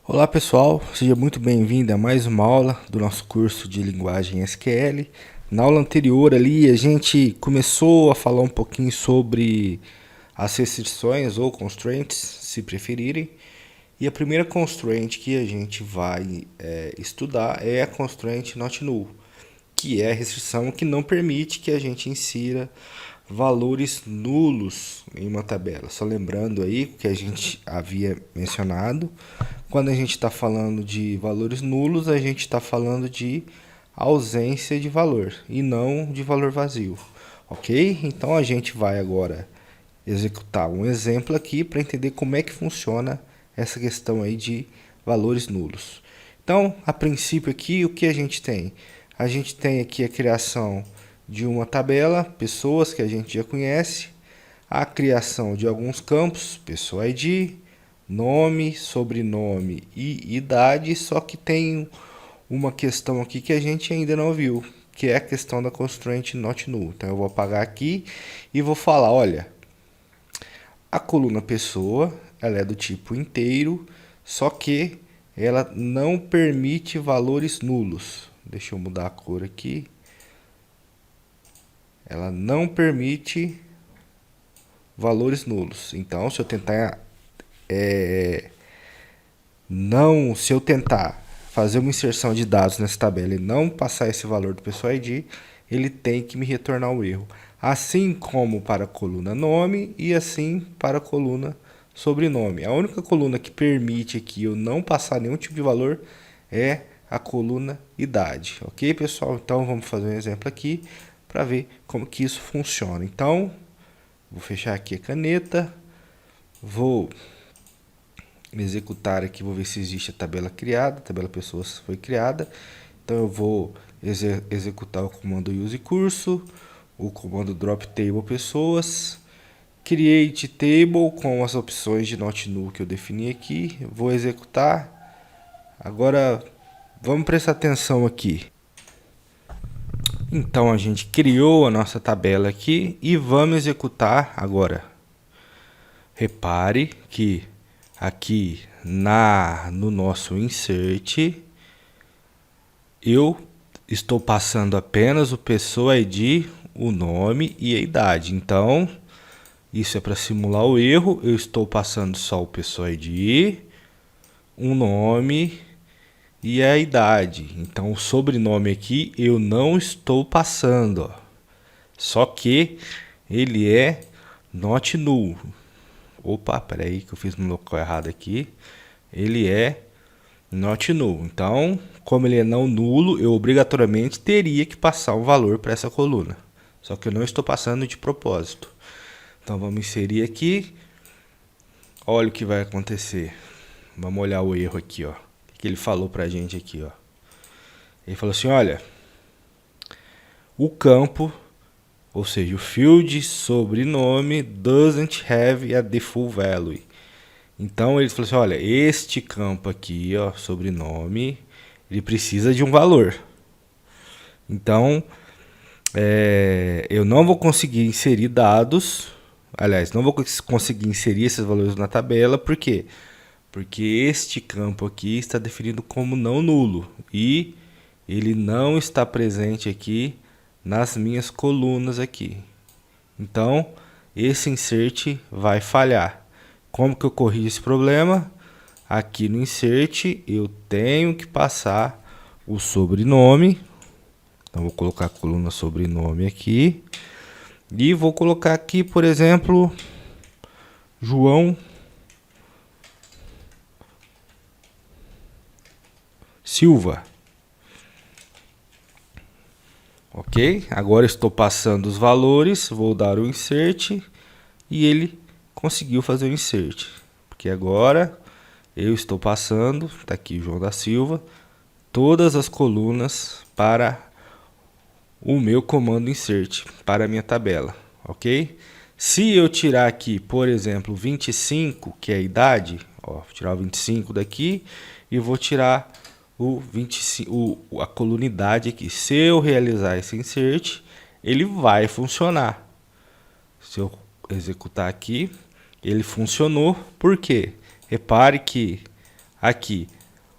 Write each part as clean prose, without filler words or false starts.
Olá pessoal, seja muito bem-vindo a mais uma aula do nosso curso de linguagem SQL. Na aula anterior ali a gente começou a falar um pouquinho sobre as restrições ou constraints, se preferirem. E a primeira constraint que a gente vai estudar é a constraint not null, que é a restrição que não permite que a gente insira valores nulos em uma tabela. Só lembrando aí o que a gente havia mencionado, quando a gente está falando de valores nulos, a gente está falando de ausência de valor e não de valor vazio, ok? Então a gente vai agora executar um exemplo aqui para entender como é que funciona essa questão aí de valores nulos. Então, a princípio aqui, o que a gente tem? A gente tem aqui a criação de uma tabela, pessoas que a gente já conhece, a criação de alguns campos, pessoa ID, nome, sobrenome e idade, só que tem uma questão aqui que a gente ainda não viu, que é a questão da constraint not null. Então eu vou apagar aqui e vou falar, olha, a coluna pessoa, ela é do tipo inteiro, só que ela não permite valores nulos. Deixa eu mudar a cor aqui. Ela não permite valores nulos. Então, se eu tentar se eu tentar fazer uma inserção de dados nessa tabela e não passar esse valor do pessoal ID, ele tem que me retornar o erro. Assim como para a coluna nome e assim para a coluna sobrenome. A única coluna que permite aqui eu não passar nenhum tipo de valor é a coluna idade. Ok, pessoal? Então vamos fazer um exemplo aqui para ver como que isso funciona. Então, vou fechar aqui a caneta, vou executar aqui, vou ver se existe a tabela criada, a tabela pessoas foi criada. Então eu vou executar o comando use curso, o comando drop table pessoas, create table com as opções de not null que eu defini aqui, vou executar. Agora vamos prestar atenção aqui. Então a gente criou a nossa tabela aqui e vamos executar agora. Repare que aqui no nosso insert, eu estou passando apenas o pessoa ID, o nome e a idade. Então, isso é para simular o erro. Eu estou passando só o pessoa ID, um nome e a idade. Então, o sobrenome aqui eu não estou passando, ó. Só que ele é not null. Opa, peraí que eu fiz no local errado aqui. Ele é not null. Então, como ele é não nulo, eu obrigatoriamente teria que passar um valor para essa coluna. Só que eu não estou passando de propósito. Então, vamos inserir aqui. Olha o que vai acontecer. Vamos olhar o erro aqui, ó. O que ele falou para a gente aqui, ó. Ele falou assim, olha, o campo, ou seja, o field sobrenome doesn't have a default value. Então ele falou assim, olha, este campo aqui, ó, sobrenome, ele precisa de um valor. Então, eu não vou conseguir inserir dados, aliás, não vou conseguir inserir esses valores na tabela, por quê? Porque este campo aqui está definido como não nulo e ele não está presente aqui nas minhas colunas aqui. Então, esse insert vai falhar. Como que eu corrijo esse problema? Aqui no insert eu tenho que passar o sobrenome. Então vou colocar a coluna sobrenome aqui. E vou colocar aqui, por exemplo, João Silva. Ok? Agora estou passando os valores, vou dar o insert e ele conseguiu fazer o insert. Porque agora eu estou passando, está aqui João da Silva, todas as colunas para o meu comando insert, para a minha tabela, ok? Se eu tirar aqui, por exemplo, 25, que é a idade, ó, vou tirar o 25 daqui e vou tirar o 25, a coluna idade aqui. Se eu realizar esse insert, ele vai funcionar. Se eu executar aqui, ele funcionou. Por quê? Repare que aqui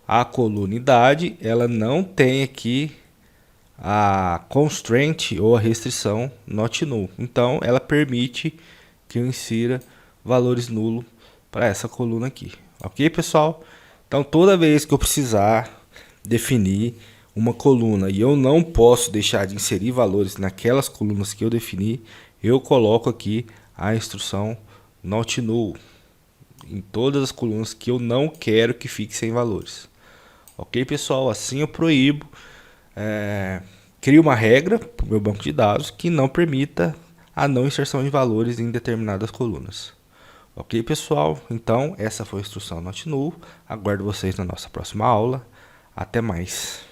A coluna idade, ela não tem aqui a constraint ou a restrição not null. Então, ela permite que eu insira valores nulos para essa coluna aqui. Ok, pessoal? Então, toda vez que eu precisar definir uma coluna e eu não posso deixar de inserir valores naquelas colunas que eu defini, eu coloco aqui a instrução not null em todas as colunas que eu não quero que fique sem valores. Ok, pessoal? Assim eu proíbo, crio uma regra para o meu banco de dados que não permita a não inserção de valores em determinadas colunas. Ok, pessoal? Então, essa foi a instrução not null. Aguardo vocês na nossa próxima aula. Até mais.